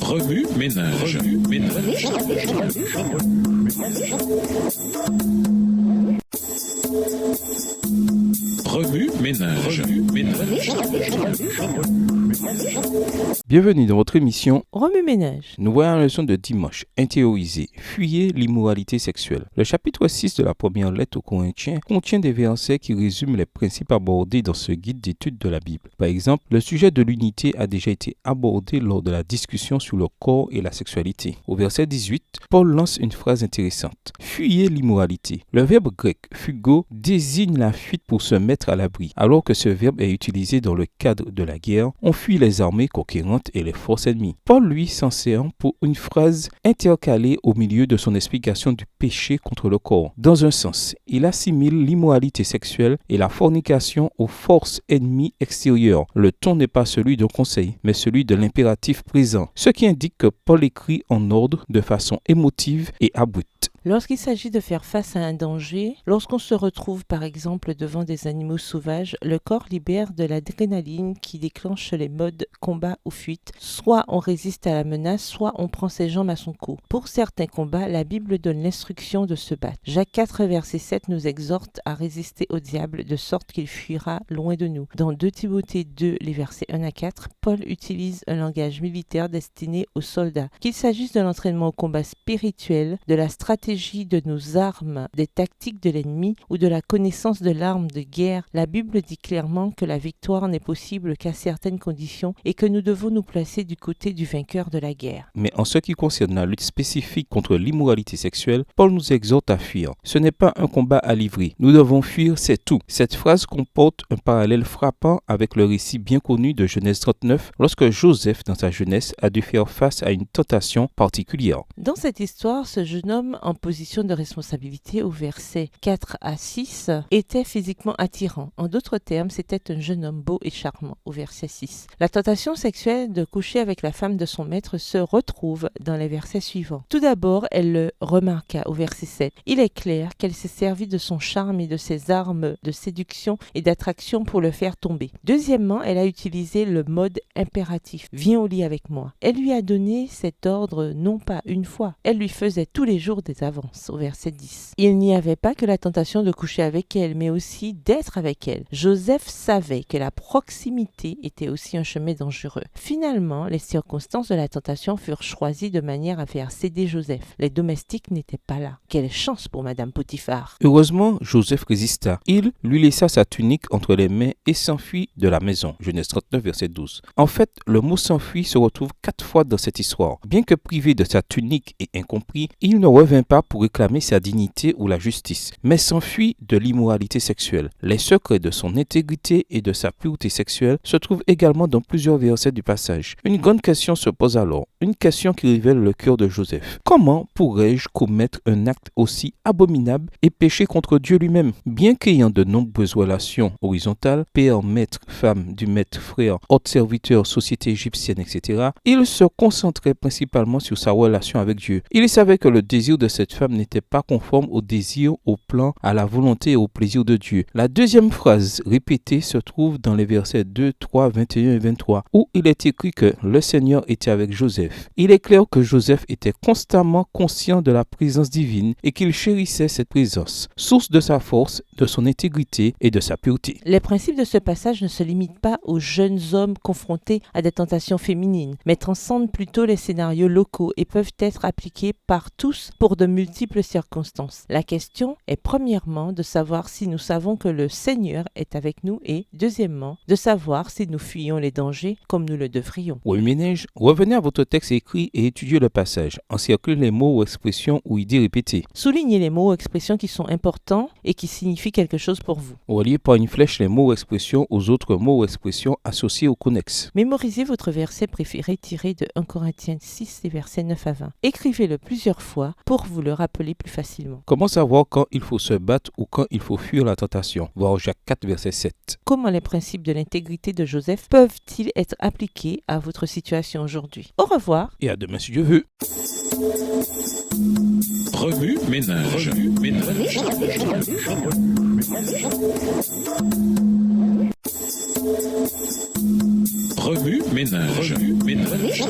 Remue ménage. Remue ménage. Bienvenue dans votre émission Remue ménage. Nous voyons la leçon de dimanche, intériorisée, fuyez l'immoralité sexuelle. Le chapitre 6 de la première lettre aux Corinthiens contient des versets qui résument les principes abordés dans ce guide d'étude de la Bible. Par exemple, le sujet de l'unité a déjà été abordé lors de la discussion sur le corps et la sexualité. Au verset 18, Paul lance une phrase intéressante. Fuyez l'immoralité. Le verbe grec fugo désigne la fuite pour se mettre à l'abri. Alors que ce verbe est utilisé dans le cadre de la guerre, on fuit les armées conquérantes et les forces ennemies. Paul, lui, s'en sert pour une phrase intercalée au milieu de son explication du péché contre le corps. Dans un sens, il assimile l'immoralité sexuelle et la fornication aux forces ennemies extérieures. Le ton n'est pas celui d'un conseil, mais celui de l'impératif présent, ce qui indique que Paul écrit en ordre de façon émotive et abrupte. Lorsqu'il s'agit de faire face à un danger, lorsqu'on se retrouve par exemple devant des animaux sauvages, le corps libère de l'adrénaline qui déclenche les modes combat ou fuite. Soit on résiste à la menace, soit on prend ses jambes à son cou. Pour certains combats, la Bible donne l'instruction de se battre. Jacques 4, verset 7 nous exhorte à résister au diable de sorte qu'il fuira loin de nous. Dans 2 Timothée 2, les versets 1 à 4, Paul utilise un langage militaire destiné aux soldats. Qu'il s'agisse de l'entraînement au combat spirituel, de la stratégie de nos armes, des tactiques de l'ennemi ou de la connaissance de l'arme de guerre, la Bible dit clairement que la victoire n'est possible qu'à certaines conditions et que nous devons nous placer du côté du vainqueur de la guerre. Mais en ce qui concerne la lutte spécifique contre l'immoralité sexuelle, Paul nous exhorte à fuir. Ce n'est pas un combat à livrer. Nous devons fuir, c'est tout. Cette phrase comporte un parallèle frappant avec le récit bien connu de Genèse 39, lorsque Joseph, dans sa jeunesse, a dû faire face à une tentation particulière. Dans cette histoire, ce jeune homme en position de responsabilité au verset 4 à 6 était physiquement attirant. En d'autres termes, c'était un jeune homme beau et charmant au verset 6. La tentation sexuelle de coucher avec la femme de son maître se retrouve dans les versets suivants. Tout d'abord, elle le remarqua au verset 7. Il est clair qu'elle s'est servie de son charme et de ses armes de séduction et d'attraction pour le faire tomber. Deuxièmement, elle a utilisé le mode impératif. Viens au lit avec moi. Elle lui a donné cet ordre non pas une fois, elle lui faisait tous les jours des avances au verset 10. Il n'y avait pas que la tentation de coucher avec elle, mais aussi d'être avec elle. Joseph savait que la proximité était aussi un chemin dangereux. Finalement, les circonstances de la tentation furent choisies de manière à faire céder Joseph. Les domestiques n'étaient pas là. Quelle chance pour Madame Potiphar. Heureusement, Joseph résista. Il lui laissa sa tunique entre les mains et s'enfuit de la maison. Genèse 39, verset 12. En fait, le mot s'enfuit se retrouve 4 fois dans cette histoire. Bien que privé de sa tunique et incompris, il ne revint pas pour réclamer sa dignité ou la justice, mais s'enfuit de l'immoralité sexuelle. Les secrets de son intégrité et de sa pureté sexuelle se trouvent également dans plusieurs versets du passage. Une grande question se pose alors, une question qui révèle le cœur de Joseph. Comment pourrais-je commettre un acte aussi abominable et pécher contre Dieu lui-même? Bien qu'ayant de nombreuses relations horizontales, père, maître, femme, du maître, frère, autres serviteurs, société égyptienne, etc., il se concentrait principalement sur sa relation avec Dieu. Il savait que le désir de cette femme n'était pas conforme au désir, au plan, à la volonté et au plaisir de Dieu. La deuxième phrase répétée se trouve dans les versets 2, 3, 21 et 23, où il est écrit que le Seigneur était avec Joseph. Il est clair que Joseph était constamment conscient de la présence divine et qu'il chérissait cette présence, source de sa force, de son intégrité et de sa pureté. Les principes de ce passage ne se limitent pas aux jeunes hommes confrontés à des tentations féminines, mais transcendent plutôt les scénarios locaux et peuvent être appliqués par tous pour de multiples circonstances. La question est premièrement de savoir si nous savons que le Seigneur est avec nous et deuxièmement de savoir si nous fuyons les dangers comme nous le devrions. Au ménage, revenez à votre texte écrit et étudiez le passage. Encerclez les mots ou expressions ou idées répétées. Soulignez les mots ou expressions qui sont importants et qui signifient quelque chose pour vous. Reliez par une flèche les mots ou expressions aux autres mots ou expressions associés au connexe. Mémorisez votre verset préféré tiré de 1 Corinthiens 6, les versets 9 à 20. Écrivez-le plusieurs fois pour vous le rappeler plus facilement. Comment savoir quand il faut se battre ou quand il faut fuir la tentation? Voir Jacques 4, verset 7. Comment les principes de l'intégrité de Joseph peuvent-ils être appliqués à votre situation aujourd'hui? Au revoir. Et à demain si Dieu veut. Remue ménage. Remue ménage. Remue ménage.